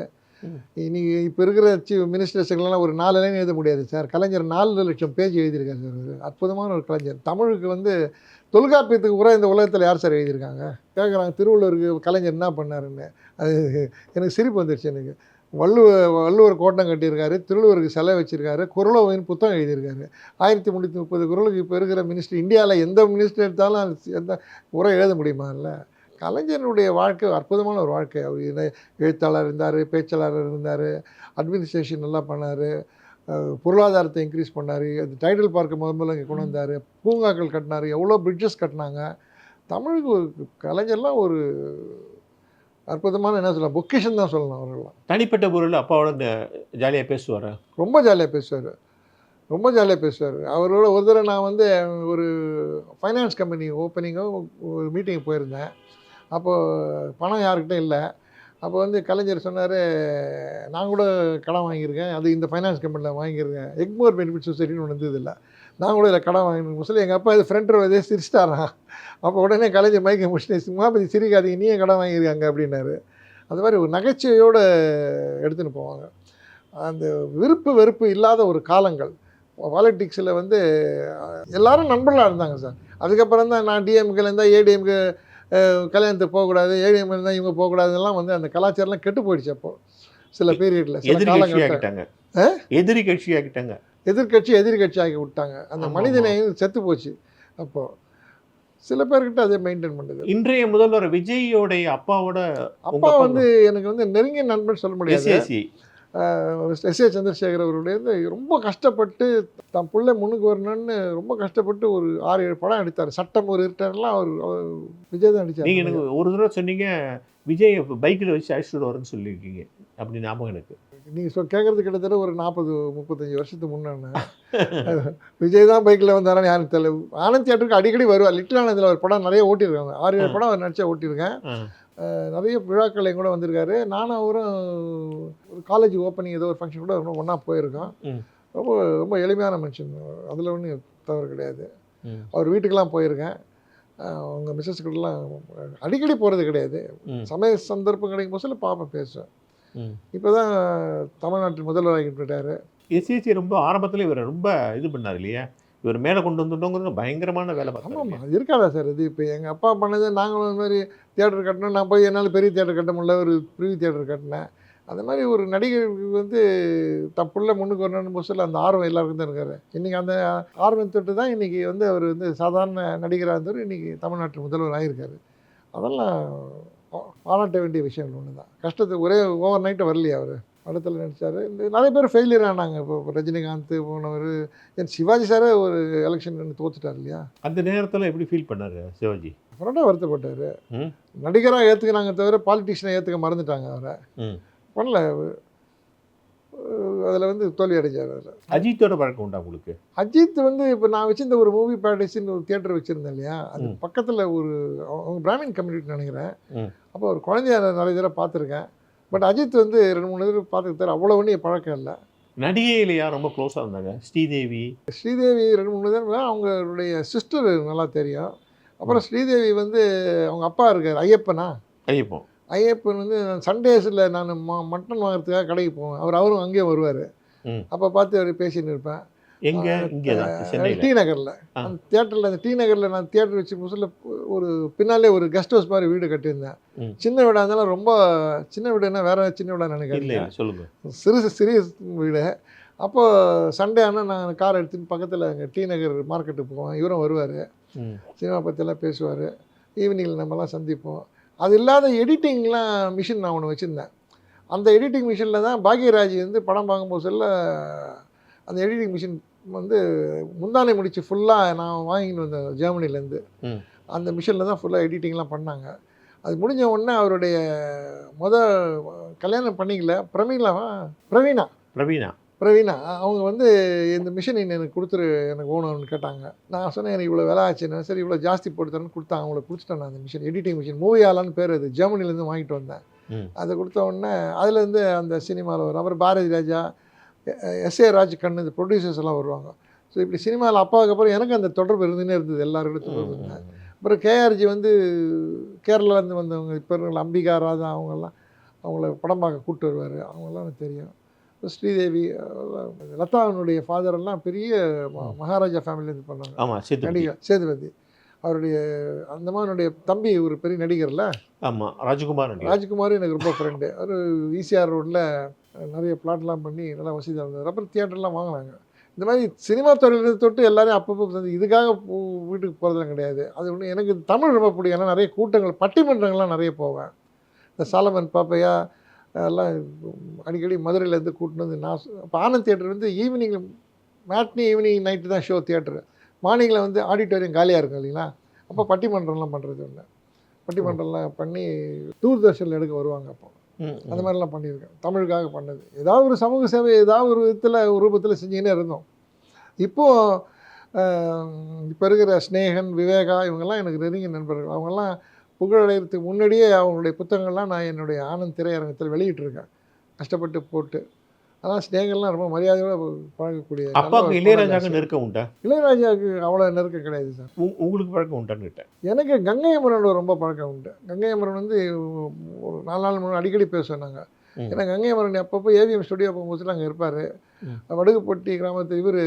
Speaker 1: இன்றைக்கி இப்போ இருக்கிற மினிஸ்டர்ஸுக்கெல்லாம் ஒரு 4 லைன் எழுத முடியாது சார். கலைஞர் 4 லட்சம் பேஜ் எழுதியிருக்காரு சார். அற்புதமான ஒரு கலைஞர். தமிழுக்கு வந்து தொல்காப்பியத்துக்கு கூட இந்த உலகத்தில் யார் சார் எழுதியிருக்காங்க கேட்குறாங்க. திருவள்ளுவருக்கு கலைஞர் என்ன பண்ணாருன்னு. அது எனக்கு சிரிப்பு வந்துடுச்சு எனக்கு. வள்ளுவர் கோட்டம் கட்டியிருக்காரு, திருவள்ளுவருக்கு சிலை வச்சுருக்காரு, குறளோவின் புத்தகம் எழுதியிருக்காரு. 1330 குறளுக்கு இப்போ இருக்கிற மினிஸ்டர், இந்தியாவில் எந்த மினிஸ்டர் எடுத்தாலும் எந்த உரை எழுத முடியுமா? இல்லை. கலைஞருடைய வாழ்க்கை அற்புதமான ஒரு வாழ்க்கை. அவர் எழுத்தாளர் இருந்தார், பேச்சாளர் இருந்தார், அட்மினிஸ்ட்ரேஷன் நல்லா பண்ணார். பொருளாதாரத்தை இன்க்ரீஸ் பண்ணார். அது டைடல் பார்க்கை முதல்ல இங்கே கொண்டு வந்தார். பூங்காக்கள் கட்டினார். எவ்வளோ பிரிட்ஜஸ் கட்டினாங்க. தமிழுக்கு ஒரு கலைஞர்லாம் ஒரு அற்புதமான என்ன சொல்லலாம், பொக்கிஷன் தான் சொல்லலாம். அவர்கள்லாம்
Speaker 2: தனிப்பட்ட பொருள் அப்பாவோட இந்த ஜாலியாக பேசுவார்.
Speaker 1: ரொம்ப ஜாலியாக பேசுவார். ரொம்ப ஜாலியாக பேசுவார். அவரோட ஒரு தடவை நான் வந்து ஒரு ஃபைனான்ஸ் கம்பெனி ஓப்பனிங்காக ஒரு மீட்டிங் போயிருந்தேன். அப்போது பணம் யாருக்கிட்டும் இல்லை. அப்போ வந்து கலைஞர் சொன்னார், நான் கூட கடன் வாங்கியிருக்கேன், அது இந்த ஃபைனான்ஸ் கம்பெனியில் வாங்கியிருக்கேன், எக்மோர் பெனிஃபிட் சொசைட்டின்னு ஒன்று இருந்தது இல்லை, நான் கூட இதில் கடன் வாங்கினு சொல்லி எங்கள் அப்பா இது ஃப்ரெண்ட் ரோதே சிரிச்சிட்டாரான். அப்போ உடனே கலைஞர் மைக்கை முடிச்சுட்டு, சும்மா பற்றி சிரிக்காதீங்க, நீயே கடன் வாங்கியிருக்காங்க அப்படின்னாரு. அது மாதிரி ஒரு நகைச்சுவையோடு எடுத்துன்னு போவாங்க. அந்த விருப்பு வெறுப்பு இல்லாத ஒரு காலங்கள். பாலிட்டிக்ஸில் வந்து எல்லாரும் நண்பர்களாக இருந்தாங்க சார். அதுக்கப்புறம் தான் நான் டிஎம்கேல இருந்தால் ஏடிஎம்கே கல்யாணத்துக்கு போகக்கூடாது, ஏடிஎம் இருந்தால் இவங்க போகக்கூடாதுலாம் வந்து அந்த கலாச்சாரம்லாம் கெட்டு போயிடுச்சு. அப்போ சில பீரியடில்
Speaker 2: எதிரி கட்சி ஆகிட்டாங்க.
Speaker 1: எதிர்கட்சி ஆகி விட்டாங்க. அந்த மனிதனை செத்து போச்சு. அப்போது சில பேர்கிட்ட அதை மெயின்டைன் பண்ணுது.
Speaker 2: இன்றைய முதல்வர் விஜயோடைய அப்பா
Speaker 1: வந்து எனக்கு வந்து நெருங்கிய நண்பன் சொல்ல முடியாது. எஸ்ஏ சந்திரசேகர் அவருடைய ரொம்ப கஷ்டப்பட்டு தன் பிள்ளை முன்னுக்கு வரணும்னு ரொம்ப கஷ்டப்பட்டு ஒரு 6-7 படம் எடுத்தார். சட்டம் ஒரு இருட்டர்லாம் அவர் விஜய் தான் அடித்தார்.
Speaker 2: நீங்கள் எனக்கு ஒரு தடவை சொன்னீங்க விஜய் பைக்கில் வச்சு அழைச்சிட்டு வரேன்னு சொல்லியிருக்கீங்க. அப்படி ஞாபகம் எனக்கு.
Speaker 1: நீங்கள் கேட்குறது கிட்டத்தட்ட ஒரு 40-35 வருஷத்துக்கு முன்னாடி விஜய் தான் பைக்கில் வந்தாரான்னு யாருக்கு தெரியல. ஆனந்த் தியேட்டருக்கு அடிக்கடி வருவார். லிட்டில் ஆனந்தில் ஒரு படம் நிறைய ஓட்டியிருக்காங்க. 6-7 படம் அவர் நடிச்சா ஓட்டியிருக்கேன். நிறைய விழாக்களையும் கூட வந்திருக்காரு. நானும் அவரும் ஒரு காலேஜ் ஓப்பனிங் ஏதோ ஒரு ஃபங்க்ஷன் கூட ரொம்ப ஒன்றா போயிருக்கோம். ரொம்ப ரொம்ப எளிமையான மனுஷன். அதில் ஒன்றும் தவறு கிடையாது. அவர் வீட்டுக்கெல்லாம் போயிருக்கேன். அவங்க மிஸ்ஸஸ் கிட்டலாம் அடிக்கடி போகிறது கிடையாது. சமய சந்தர்ப்பம் கிடைக்கும் போது பார்ப்பேன், பேசுவேன். இப்போ தான் தமிழ்நாட்டில் முதல்வர் ஆகிட்டு விட்டார்.
Speaker 2: எஸ்சிஎஸ்சி ரொம்ப ஆரம்பத்தில் இவர் ரொம்ப இது பண்ணார் இல்லையா? இவர் மேலே கொண்டு வந்துட்டோங்கிறது பயங்கரமான வேலை பார்த்தாங்க.
Speaker 1: ஆமாம், அது இருக்காதா சார்? இது இப்போ எங்கள் அப்பா பண்ணது, நாங்களும் இந்த மாதிரி தியேட்டர் கட்டினோம். நான் போய் என்னால் பெரிய தியேட்டர் கட்ட முடியல, ஒரு ப்ரிவியூ தியேட்டர் கட்டினேன். அந்த மாதிரி ஒரு நடிகருக்கு வந்து தப்புள்ள முன்னுக்கு வரணும்னு போது அந்த ஆர்வம் எல்லாருக்கும் தான் இருக்காரு. இன்றைக்கி அந்த ஆர்வம் தொட்டு தான் இன்றைக்கி வந்து அவர் வந்து சாதாரண நடிகராக இருந்தவர் இன்றைக்கி தமிழ்நாட்டு முதல்வர் ஆகியிருக்காரு. அதெல்லாம் பாராட்ட வேண்டிய விஷயம் ஒன்று தான். கஷ்டத்துக்கு ஒரே ஓவர் நைட்டு வரலையே அவர். படத்தில் நடித்தார். இந்த நிறைய பேர் ஃபெயிலியர் ஆனாங்க. இப்போ ரஜினிகாந்த் போனவர், என் சிவாஜி சாரே ஒரு எலெக்ஷன் தோத்துட்டார் இல்லையா?
Speaker 2: அந்த நேரத்தில் எப்படி ஃபீல் பண்ணார் சிவாஜி?
Speaker 1: அப்புறம் வருத்தப்பட்டார். நடிகராக ஏற்றுக்கிறாங்க தவிர பாலிட்டிஷியனை ஏற்றுக்க மறந்துட்டாங்க. அவரை பண்ணல. அதில் வந்து தோல்வி அடைஞ்சார். அதில்
Speaker 2: அஜித்தோட பழக்கம் உண்டா உங்களுக்கு?
Speaker 1: அஜித் வந்து இப்போ நான் வச்சிருந்த ஒரு மூவி பேரடைஸ்ன்னு ஒரு தியேட்டர் வச்சுருந்தேன் இல்லையா, அது பக்கத்தில் ஒரு அவங்க பிராமின் கம்யூனிட்டி நினைக்கிறேன். அப்போ ஒரு குழந்தைய நிறைய தடவை பார்த்துருக்கேன். பட் அஜித் வந்து 2-3 தடவை பார்த்துக்கிட்டார். அவ்வளோ ஒன்றும் பழக்கம் இல்லை.
Speaker 2: நடிகையிலையா ரொம்ப க்ளோஸாக இருந்தாங்க? ஸ்ரீதேவி 2-3 தடவை. அவங்களுடைய சிஸ்டர் நல்லா தெரியும். அப்புறம் ஸ்ரீதேவி வந்து அவங்க அப்பா இருக்கார், ஐயப்பன் வந்து சண்டேஸில் நான் மட்டன் வாங்குறதுக்காக கடைக்கு போவேன். அவரும் அங்கேயும் வருவார். அப்போ பார்த்து அவர் பேசின்னு இருப்பேன். எங்கே?
Speaker 1: டி நகரில். அந்த தியேட்டரில், அந்த டி நகரில் நான் தியேட்டர் வச்சு புதுசில் ஒரு பின்னாலே ஒரு கெஸ்ட் ஹவுஸ் மாதிரி வீடு கட்டியிருந்தேன். சின்ன வீடாக இருந்தாலும் ரொம்ப சின்ன வீடுன்னா வேறு சின்ன வீடாக நினைக்கிறேன்.
Speaker 2: சொல்லுங்கள்.
Speaker 1: சிறிய வீடு. அப்போது சண்டே ஆனால் நான் கார் எடுத்துன்னு பக்கத்தில் அங்கே டி நகர் மார்க்கெட்டுக்கு போவேன். இவரும் வருவார், சினிமா பற்றியெல்லாம் பேசுவார். ஈவினிங்கில் நம்மலாம் சந்திப்போம். அது இல்லாத எடிட்டிங்லாம் மிஷின் நான் ஒன்று வச்சுருந்தேன். அந்த எடிட்டிங் மிஷினில் தான் பாக்யராஜ் வந்து படம் பார்க்கும்போது சொல்ல அந்த எடிட்டிங் மிஷின் வந்து முந்தானை முடிச்சு ஃபுல்லாக நான் வாங்கிட்டு வந்தேன் ஜெர்மனிலேருந்து. அந்த மிஷினில் தான் ஃபுல்லாக எடிட்டிங்லாம் பண்ணாங்க. அது முடிஞ்ச உடனே அவருடைய கல்யாணம் பண்ணிக்கல பிரவீனா அவங்க வந்து இந்த மிஷின் எனக்கு கொடுத்துரு, எனக்கு ஓணும்னு கேட்டாங்க. நான் சொன்னேன் எனக்கு இவ்வளோ விலை ஆச்சுன்னு. சரி இவ்வளோ ஜாஸ்தி போட்டு தரேன்னு கொடுத்தாங்க. அவங்கள கொடுத்துட்டேன் நான். அந்த மிஷின் எடிட்டிங் மிஷின் மூவியாலான்னு பேர், அது ஜெர்மனிலேருந்து வாங்கிட்டு வந்தேன். அதை கொடுத்த உடனே அதுலேருந்து அந்த சினிமாவில் வரும். அப்புறம் பாரதி ராஜா, எஸ்ஏ ராஜ் கண்ணு, இந்த ப்ரொடியூசர்ஸ் எல்லாம் வருவாங்க. ஸோ இப்படி சினிமாவில் அப்பாவுக்கு அப்புறம் எனக்கு அந்த தொடர்பு இருந்துன்னே இருந்தது. எல்லாருக்கிட்ட தொடர்பு இருந்தேன். அப்புறம் கேஆர்ஜி வந்து கேரளாலேருந்து வந்தவங்க, இப்போ இருக்கிற அம்பிகா ராதா அவங்கெல்லாம் அவங்கள படம் பார்க்க கூப்பிட்டு வருவார். அவங்கெல்லாம் எனக்கு தெரியும். ஸ்ரீதேவி, லதாவுடைய ஃபாதரெல்லாம் பெரிய மகாராஜா ஃபேமிலியிலேருந்து பண்ணாங்க. நடிகர் சேதுபதி. அவருடைய அந்த மாதிரினுடைய தம்பி ஒரு பெரிய நடிகர்ல.
Speaker 2: ஆமாம், ராஜ்குமார் எனக்கு ரொம்ப ஃப்ரெண்டு. அவர் ஈசிஆர் ரோட்டில் நிறைய பிளாட்லாம் பண்ணி நல்லா வசதியாக இருந்தார். அப்புறம் தியேட்டர்லாம் வாங்கினாங்க. இந்த மாதிரி சினிமா துறையிலிருந்து தொட்டு எல்லாரையும் அப்பப்போ வந்து இதுக்காக வீட்டுக்கு போகிறதுலாம் கிடையாது. அது ஒன்று எனக்கு தமிழ் ரொம்ப பிடிக்கும். ஏன்னா நிறைய கூட்டங்கள், பட்டிமன்றங்கள்லாம் நிறைய போவேன். இந்த சாலமன் பாப்பையா,
Speaker 1: அதெல்லாம் அடிக்கடி மதுரையிலேருந்து கூட்டின்னு வந்து நான் இப்போ ஆனந்த் தியேட்டர் வந்து ஈவினிங்கில் மேட்னி ஈவினிங் நைட்டு தான் ஷோ தியேட்டரு. மார்னிங்கில் வந்து ஆடிட்டோரியம் காலியாக இருக்கும் இல்லைங்களா, அப்போ பட்டிமன்றம்லாம் பண்ணுறது ஒன்று. பட்டிமன்றம்லாம் பண்ணி தூர்தர்ஷனில் எடுக்க வருவாங்க. அப்போ அந்த மாதிரிலாம் பண்ணியிருக்கேன். தமிழுக்காக பண்ணது ஏதாவது ஒரு சமூக சேவை ஏதாவது ஒரு விதத்தில் ஒரு ரூபத்தில் செஞ்சுக்கினே இருந்தோம். இப்போது இப்போ இருக்கிற ஸ்னேகன், விவேகா இவங்கெல்லாம் எனக்கு நெருங்கிய நண்பர்கள். அவங்கெல்லாம் புகழடைகிறதுக்கு முன்னாடியே அவங்களுடைய புத்தகங்கள்லாம் நான் என்னுடைய ஆனந்த் திரையரங்கத்தில் வெளியிட்டிருக்கேன், கஷ்டப்பட்டு போட்டு. அதான் ஸ்னேகன்லாம் ரொம்ப மரியாதையோட பழகக்கூடிய.
Speaker 2: அப்பாவுக்கு இளையராஜாவுக்கு நெருக்கம் உண்டா?
Speaker 1: இளையராஜாவுக்கு அவ்வளோ நெருக்கம் கிடையாது சார்.
Speaker 2: உங்களுக்கு பழக்கம் உண்டான்னு கேட்டேன்.
Speaker 1: எனக்கு கங்கை அமரனோட ரொம்ப பழக்கம் உண்டு. கங்கை அமரன் வந்து ஒரு 4 நாள் முன்னாடி அடிக்கடி பேசுவேன் நாங்கள். ஏன்னா கங்கை அமரன் அப்பப்போ ஏவிஎம் ஸ்டுடியோ போகும்போது அங்கே இருப்பார். வடுகுப்பட்டி கிராமத்து இவர்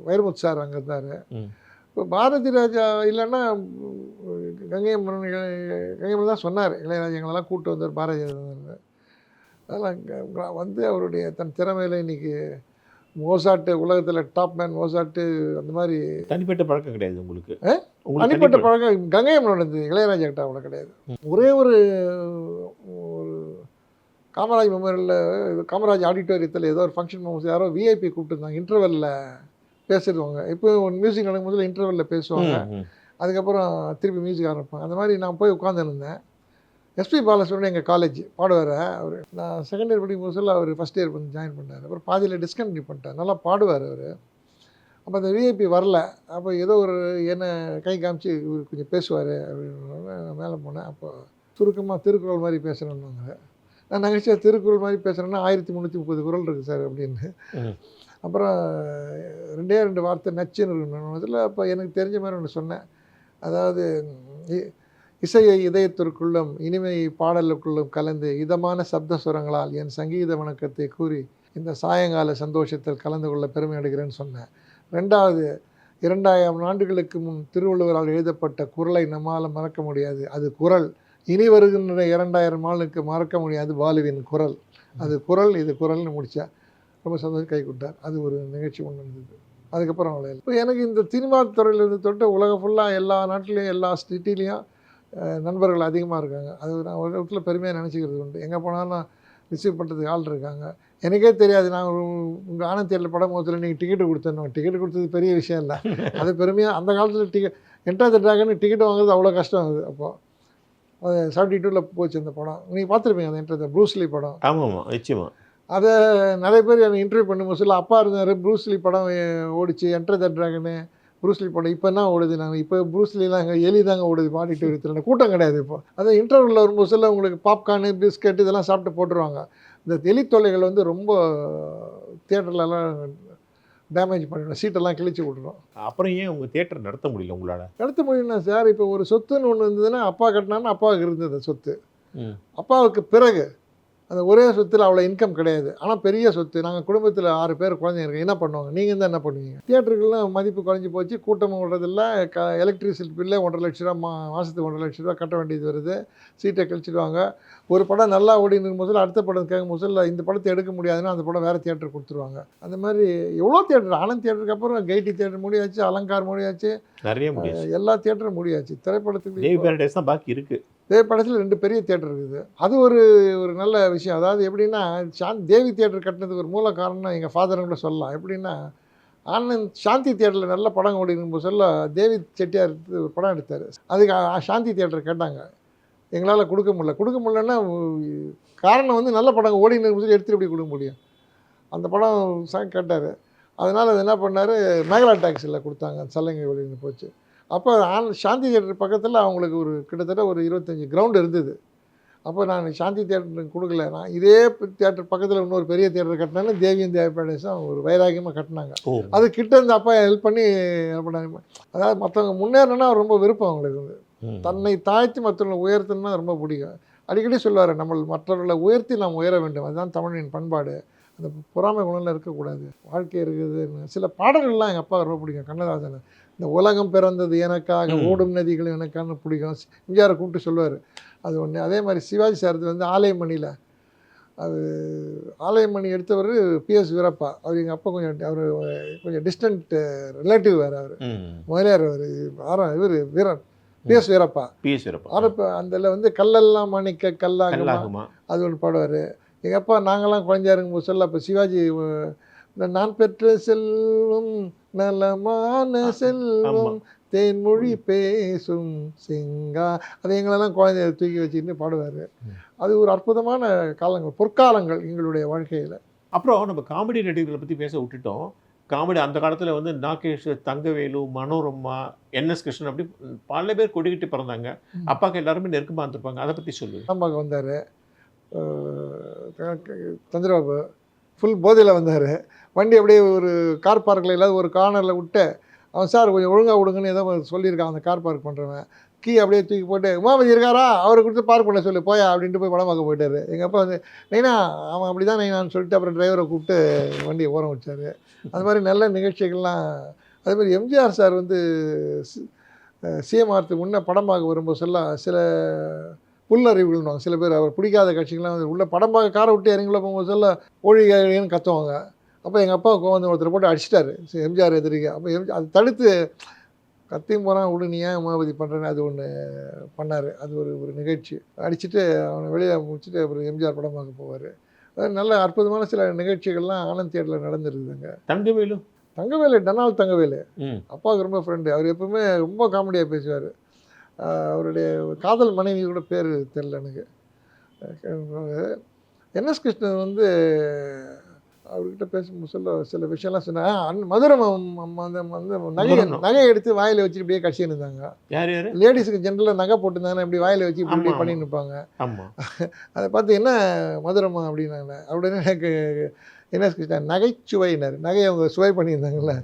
Speaker 1: வைரமுத்து சார் அங்கே இருந்தார். இப்போ பாரதி ராஜா இல்லைன்னா கங்கை அமரன் தான் சொன்னார், இளையராஜா எங்களெல்லாம் கூப்பிட்டு வந்தார் பாரதி ராஜா. அதெல்லாம் வந்து அவருடைய தன் திறமையில் இன்றைக்கி மோசாட்டு உலகத்தில் டாப் மேன் மோசாட்டு அந்த மாதிரி.
Speaker 2: தனிப்பட்ட பழக்கம் கிடையாது உங்களுக்கு?
Speaker 1: தனிப்பட்ட பழக்கம் கங்கை அமரன் இருந்தது, இளையராஜா கிட்ட அவ்வளோ கிடையாது. ஒரே ஒரு காமராஜ் மெமோரியலில் காமராஜ் ஆடிட்டோரியத்தில் ஏதோ ஒரு ஃபங்க்ஷன் போகும்போது யாரோ விஐபி கூப்பிட்டுருந்தாங்க, இன்டர்வெல்லில் பேசிடுவாங்க. இப்போ மியூசிக் நடக்கும்போது இன்டர்வெல்லில் பேசுவாங்க, அதுக்கப்புறம் திருப்பி மியூசிக் ஆரம்பிப்பாங்க. அந்த மாதிரி நான் போய் உட்காந்துருந்தேன். எஸ்பி பாலசுப்ரமணியம் எங்கள் காலேஜ் பாடுவார். அவர் நான் செகண்ட் இயர் படிக்கும் போது அவர் ஃபஸ்ட் இயர் வந்து ஜாயின் பண்ணார். அப்புறம் பாதியில் டிஸ்கண்டினியூ பண்ணிட்டார். நல்லா பாடுவார் அவர். அப்போ அந்த விஐபி வரல. அப்போ ஏதோ ஒரு என்னை கை காமிச்சு இவர் கொஞ்சம் பேசுவார் அப்படின்னு நான் மேலே போனேன். அப்போ சுருக்கமாக திருக்குறள் மாதிரி பேசுகிறேன்னாங்க. நான் நகைச்சுவை திருக்குறள் மாதிரி பேசுகிறேன்னா 1330 குறள் இருக்குது சார் அப்படின்னு. அப்புறம் 2 வார்த்தை நச்சுன்னு இருக்கணும். அப்போ எனக்கு தெரிஞ்ச மாதிரி ஒன்று சொன்னேன். அதாவது இசையை இதயத்திற்குள்ளும் இனிமையை பாடலுக்குள்ளும் கலந்து இதமான சப்த சுரங்களால் என் சங்கீத வணக்கத்தை கூறி இந்த சாயங்கால சந்தோஷத்தில் கலந்து கொள்ள பெருமை அடைகிறேன்னு சொன்னேன். 2வது 2000 ஆண்டுகளுக்கு முன் திருவள்ளுவரால் எழுதப்பட்ட குறளை நம்மால் மறக்க முடியாது, அது குறள். இனி வருகின்ற 2000 ஆளுக்கு மறக்க முடியாது பாலுவின் குறள். அது குறள், இது குறள்னு முடித்தா ரொம்ப சந்தோஷம் கை கொடுத்தார். அது ஒரு நிகழ்ச்சி ஒன்று இருந்தது. அதுக்கப்புறம் அவ்வளோ. இப்போ எனக்கு இந்த சினிமா துறையிலேருந்து தொட்டு உலகம் ஃபுல்லாக எல்லா நாட்டிலையும் எல்லா சிட்டிலையும் நண்பர்கள் அதிகமாக இருக்காங்க. அது நான் ஒரு இடத்துல பெருமையாக நினச்சிக்கிறது உண்டு. எங்கே போனாலும் ரிசீவ் பண்ணுறதுக்கு ஆள் இருக்காங்க. எனக்கே தெரியாது, நான் உங்கள் ஆனந்த் தியேட்டரில் படம் போகிறதுல நீங்கள் டிக்கெட்டு கொடுத்தேன். டிக்கெட்டு கொடுத்தது பெரிய விஷயம் இல்லை, அது பெருமையாக. அந்த காலத்தில் என்டர் த ட்ராகன் டிக்கெட் வாங்குறது அவ்வளோ கஷ்டம். அது அப்போது அது 72 போச்சு அந்த படம். நீங்கள் பார்த்துருப்பீங்க அந்த என்டர் த ப்ரூஸ்லி படம்.
Speaker 2: ஆமாம், நிச்சயமாக.
Speaker 1: அதை நிறைய பேர் எனக்கு இன்டர்வியூ பண்ணும்போது சொல்ல, அப்பா இருந்தார், ப்ரூஸ்லி படம் ஓடிச்சு, என்டர் த ட்ராகனு ப்ரூஸ்லி படம். இப்போ என்ன ஓடுது, நாங்கள் இப்போ ப்ரூஸ்லிலாம் அங்கே எலி தாங்க ஓடுது ஆடிட்டோரியத்தில், கூட்டம் கிடையாது. இப்போ அதை இன்டர்வியூவில் வரும்போது சொல்ல உங்களுக்கு பாப்கார்னு பிஸ்கட் இதெல்லாம் சாப்பிட்டு போட்டுருவாங்க. இந்த எலி தொல்லைகள் வந்து ரொம்ப தியேட்டர்லலாம் டேமேஜ் பண்ணிடும், சீட்டெல்லாம் கிழிச்சு விட்டுரும்.
Speaker 2: அப்புறம் ஏன் உங்கள் தியேட்டர் நடத்த முடியல உங்களால்?
Speaker 1: நடத்த முடியும்னா சார், இப்போ ஒரு சொத்துன்னு ஒன்று இருந்ததுன்னா அப்பா கட்டினான்னு அப்பாவுக்கு இருந்தது சொத்து. அப்பாவுக்கு பிறகு அந்த ஒரே சொத்தில் அவ்வளோ இன்கம் கிடையாது, ஆனால் பெரிய சொத்து. நாங்கள் குடும்பத்தில் 6 பேர் குழந்தைங்க இருக்கோம். என்ன பண்ணுவாங்க, நீங்கள் தான் என்ன பண்ணுவீங்க? தியேட்டருக்குலாம் மதிப்பு குறைஞ்சி போச்சு, கூட்டமும் விடுறதில்ல. எலக்ட்ரிசிட்டி பில்லே 1,50,000 லட்ச ரூபா மாதத்துக்கு 1,50,000 லட்ச ரூபா கட்ட வேண்டியது வருது. சீட்டை கழிச்சிடுவாங்க. ஒரு படம் நல்லா ஓடினு போதில் அடுத்த படம் கேட்கும் போதில் இந்த படத்தை எடுக்க முடியாதுன்னா அந்த படம் வேறு தியேட்டர் கொடுத்துருவாங்க. அந்த மாதிரி எவ்வளோ தியேட்டர், ஆனந்த் தியேட்டருக்கு அப்புறம் கைட்டி தியேட்டர் முடியாச்சு, அலங்கார் முடியாச்சு,
Speaker 2: நிறைய முடியாது,
Speaker 1: எல்லா தியேட்டரும் முடியாச்சு. திரைப்படத்துக்கு
Speaker 2: தேவி பேரடைஸ் தான் பாக்கி இருக்குது.
Speaker 1: தேவைப்படத்தில் 2 பெரிய தியேட்டர் இருக்குது. அது ஒரு நல்ல விஷயம். அதாவது எப்படின்னா, தேவி தியேட்டர் கட்டினதுக்கு ஒரு மூல காரணம் எங்கள் ஃபாதரும் கூட சொல்லலாம். எப்படின்னா, ஆனந்த் சாந்தி தியேட்டரில் நல்ல படம் ஓடினும்போது சொல்ல தேவி செட்டியார் ஒரு படம் எடுத்தார். அதுக்கு சாந்தி தியேட்டர் கேட்டாங்க, எங்களால் கொடுக்க முடியலன்னா காரணம் வந்து நல்ல படம் ஓடினு சொல்லி எடுத்துகிட்டு எப்படி கொடுக்க முடியும், அந்த படம் கேட்டார். அதனால் அது என்ன பண்ணார், மேகலா டாக்ஸியில் கொடுத்தாங்க, சல்லங்கை ஓடினு போச்சு. அப்போ சாந்தி தியேட்டர் பக்கத்தில் அவங்களுக்கு ஒரு கிட்டத்தட்ட ஒரு 25 கிரவுண்டு இருந்தது. அப்போ நான் சாந்தி தியேட்டருக்கு கொடுக்கல, நான் இதே தியேட்டர் பக்கத்தில் இன்னொரு பெரிய தியேட்டர் கட்டினாங்க. தேவியும் தேவி பேரடைஸும் ஒரு வைராகியமாக கட்டினாங்க. அது கிட்ட இருந்து அப்பா ஹெல்ப் பண்ணி பண்ணாங்க. அதாவது மற்றவங்க முன்னேறணும்னா ரொம்ப விருப்பம் அவங்களுக்கு வந்து. தன்னை தாழ்த்தி மற்றவங்களை உயர்த்தணும்னா ரொம்ப பிடிக்கும். அடிக்கடி சொல்லுவார், நம்ம மற்றவர்களை உயர்த்தி நாம் உயர வேண்டும், அதுதான் தமிழின் பண்பாடு, அந்த பொறாமை குணம்லாம் இருக்கக்கூடாது, வாழ்க்கை இருக்குதுன்னு. சில பாடல்கள்லாம் எங்கள் அப்பா ரொம்ப பிடிக்கும். கண்ணதாசன் இந்த உலகம் பிறந்தது எனக்காக, ஓடும் நதிகளும் எனக்கான பிடிக்கும். எம்ஜிஆரை கூப்பிட்டு சொல்லுவார் அது ஒன்று. அதே மாதிரி சிவாஜி சார் வந்து ஆலயமணியில், அது ஆலயமணி எடுத்தவர் PS வீரப்பா. அவர் எங்கள் அப்பா கொஞ்சம் டிஸ்டன்ட் ரிலேட்டிவ் வேறு. அவர் முதலியார், இவர் வீரன் PS வீரப்பா.
Speaker 2: ஆரப்ப
Speaker 1: அதில் வந்து கல்லெல்லாம் மணிக்க கல்லாகுமா அது ஒன்று பாடுவார். எங்கள் அப்பா நாங்கள்லாம் குழந்தையா இருக்கும்போது சொல்ல அப்போ சிவாஜி இந்த நான் பெற்ற செல்வம் நலமான செல்வம் தேன்மொழி பேசும் சிங்கா அது எங்களெல்லாம் குழந்தைய தூக்கி வச்சுக்கிட்டு பாடுவார். அது ஒரு அற்புதமான காலங்கள், பொற்காலங்கள் எங்களுடைய வாழ்க்கையில்.
Speaker 2: அப்புறம் நம்ம காமெடி நடிகர்களை பற்றி பேச விட்டுட்டோம். காமெடி அந்த காலத்தில் வந்து நாகேஷ், தங்கவேலு, மனோரமா, என்எஸ் கிருஷ்ணன் அப்படி பல பேர் கொடிக்கிட்டு பிறந்தாங்க. அப்பாவுக்கு எல்லாருமே நெருக்கமாக இருந்திருப்பாங்க. அதை பற்றி சொல்லு.
Speaker 1: அம்மாவுக்கு வந்தார் சந்திரபாபு, ஃபுல் போதையில் வந்தார். வண்டி அப்படியே ஒரு கார் பார்க்கில் இல்லாத ஒரு கார்னரில் விட்டு அவன் சார் கொஞ்சம் ஒழுங்காக விடுங்கன்னு ஏதோ சொல்லியிருக்கான் அந்த கார் பார்க் பண்ணுறவன். கீ அப்படியே தூக்கி போட்டு உமாபதி இருக்காரா அவரை கொடுத்து பார்க் பண்ண சொல்லி போயா அப்படின்ட்டு போய் படம் பார்க்க போயிட்டார். எங்கள் அப்பா வந்து நைனா அவன் அப்படி தான் நைனான்னு சொல்லிட்டு அப்புறம் டிரைவரை கூப்பிட்டு வண்டியை ஓரம் வச்சார். அது மாதிரி நல்ல நிகழ்ச்சிகள்லாம். அதே மாதிரி எம்ஜிஆர் சார் வந்து சிஎம் ஆகிறதுக்கு முன்னே படம் பார்க்க வரும்போது சில புல்லறிவுகள்னுவாங்க. சில பேர் அவர் பிடிக்காத கட்சிகள்லாம் வந்து உள்ள படம் பார்க்க காரை விட்டு இறங்கில போகும்போது ஒழிகன்னு கத்துவாங்க. அப்போ எங்கள் அப்பாவுக்கு வந்து ஒருத்தர் போட்டு அடிச்சிட்டாரு எம்ஜிஆர் எதிரிக்க. அப்போ அது தடுத்து கத்தியும் போகிறான் விடு நீ ஏன் உமாபதி பண்ணுறேன்னு அது ஒன்று பண்ணார். அது ஒரு நிகழ்ச்சி. அடிச்சுட்டு அவனை வெளியே முடிச்சுட்டு அப்புறம் எம்ஜிஆர் படம் பார்க்க போவார். அது நல்ல அற்புதமான சில நிகழ்ச்சிகள்லாம் ஆனந்த் தியேட்டரில் நடந்துருக்குதுங்க. தங்கவேலு டனால் தங்கவேலு அப்பாவுக்கு ரொம்ப ஃப்ரெண்டு. அவர் எப்பவுமே ரொம்ப காமெடியாக பேசுவார். அவருடைய காதல் மனைவி கூட பேர் தெரில எனக்கு. என்எஸ் கிருஷ்ணன் வந்து அவர்கிட்ட பேசும்போது சில விஷயம்லாம் சொன்னேன். மதுரை வந்து நகையை எடுத்து வாயில் வச்சுட்டு இப்படியே கட்சின்னு இருந்தாங்க.
Speaker 2: யார் யார்
Speaker 1: லேடிஸுக்கு ஜென்ரலாக நகை போட்டுருந்தாங்கன்னா இப்படி வாயில் வச்சு இப்படி பண்ணின்னு இருப்பாங்க. அதை பார்த்து என்ன மதுரமா அப்படின்னாங்க. அப்படின்னா எனக்கு என்எஸ் கிருஷ்ணன் நகைச்சுவையினர் நகையை அவங்க சுவை பண்ணியிருந்தாங்கல்ல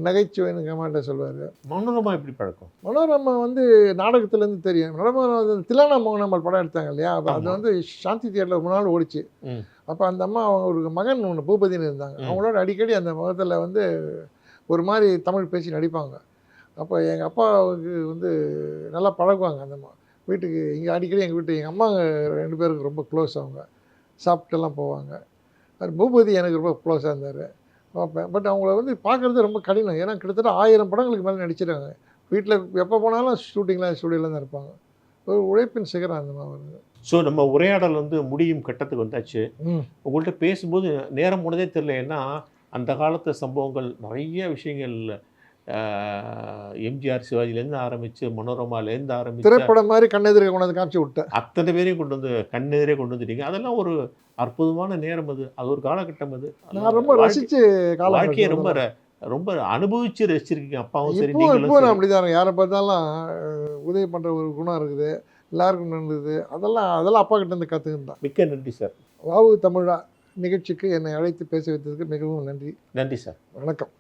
Speaker 1: நகைச்சுவைன்னு கமாண்ட சொல்லுவார்.
Speaker 2: மனோரமா எப்படி பழக்கம்?
Speaker 1: மனோரமா வந்து நாடகத்துலேருந்து தெரியும். மனோரமா வந்து தில்லானா மோகனாம்பாள் படம் எடுத்தாங்க இல்லையா, அது வந்து சாந்தி தியேட்டரில் ஒரு நாள் ஓடிச்சு. அப்போ அந்த அம்மா அவங்க ஒரு மகன் ஒன்று பூபதினு இருந்தாங்க. அவங்களோட அடிக்கடி அந்த முகத்தில் வந்து ஒரு மாதிரி தமிழ் பேசி நடிப்பாங்க. அப்போ எங்கள் அப்பாவுக்கு வந்து நல்லா பழகுவாங்க அந்த அம்மா. வீட்டுக்கு இங்கே அடிக்கடி எங்கள் வீட்டு எங்கள் அம்மா 2 பேருக்கு ரொம்ப க்ளோஸ். அவங்க சாப்பிட்டெல்லாம் போவாங்க. அது பூபதி எனக்கு ரொம்ப க்ளோஸாக இருந்தார். பார்ப்பேன். பட் அவங்கள வந்து பார்க்குறது ரொம்ப கடினம். ஏன்னா கிட்டத்தட்ட 1000 படங்களுக்கு மேலே நடிச்சிருக்காங்க. வீட்டில் எப்போ போனாலும் ஸ்டூடியோவில் தான் இருப்பாங்க. ஒரு உழைப்பின் சிகரம் அந்த மாதிரி வருது.
Speaker 2: ஸோ நம்ம உரையாடல் வந்து முடியும் கட்டத்துக்கு வந்தாச்சு. உங்கள்கிட்ட பேசும்போது நேரம் போனதே தெரியல. ஏன்னா அந்த காலத்து சம்பவங்கள் நிறைய விஷயங்கள் எம்ஜிஆர் சிவாஜிலேருந்து ஆரம்பித்து மனோரமாலேருந்து ஆரம்பித்து
Speaker 1: திரைப்படம் மாதிரி கண்ணெதிரே கொண்டு வந்து காமிச்சு விட்டேன்.
Speaker 2: அத்தனை பேரையும் கொண்டு வந்து கண்ணெதிரே கொண்டு வந்துட்டீங்க. அதெல்லாம் ஒரு அற்புதமான நேரம். அது ஒரு காலகட்டம். அது
Speaker 1: நான் ரொம்ப ரசித்து
Speaker 2: வாழ்க்கையை ரொம்ப அனுபவித்து ரசிச்சிருக்கீங்க. அப்பாவும் சரி
Speaker 1: நீங்களும் அப்படிதான். யாரை பார்த்தாலும் உதவி பண்ணுற ஒரு குணம் இருக்குது, எல்லாருக்கும் நடந்தது. அதெல்லாம் அப்பா கிட்டேருந்து கற்றுக்கிட்டான்.
Speaker 2: மிக்க நன்றி சார்.
Speaker 1: வாவு தமிழா நிகழ்ச்சிக்கு என்னை அழைத்து பேச வைத்ததுக்கு மிகவும் நன்றி.
Speaker 2: நன்றி சார்.
Speaker 1: வணக்கம்.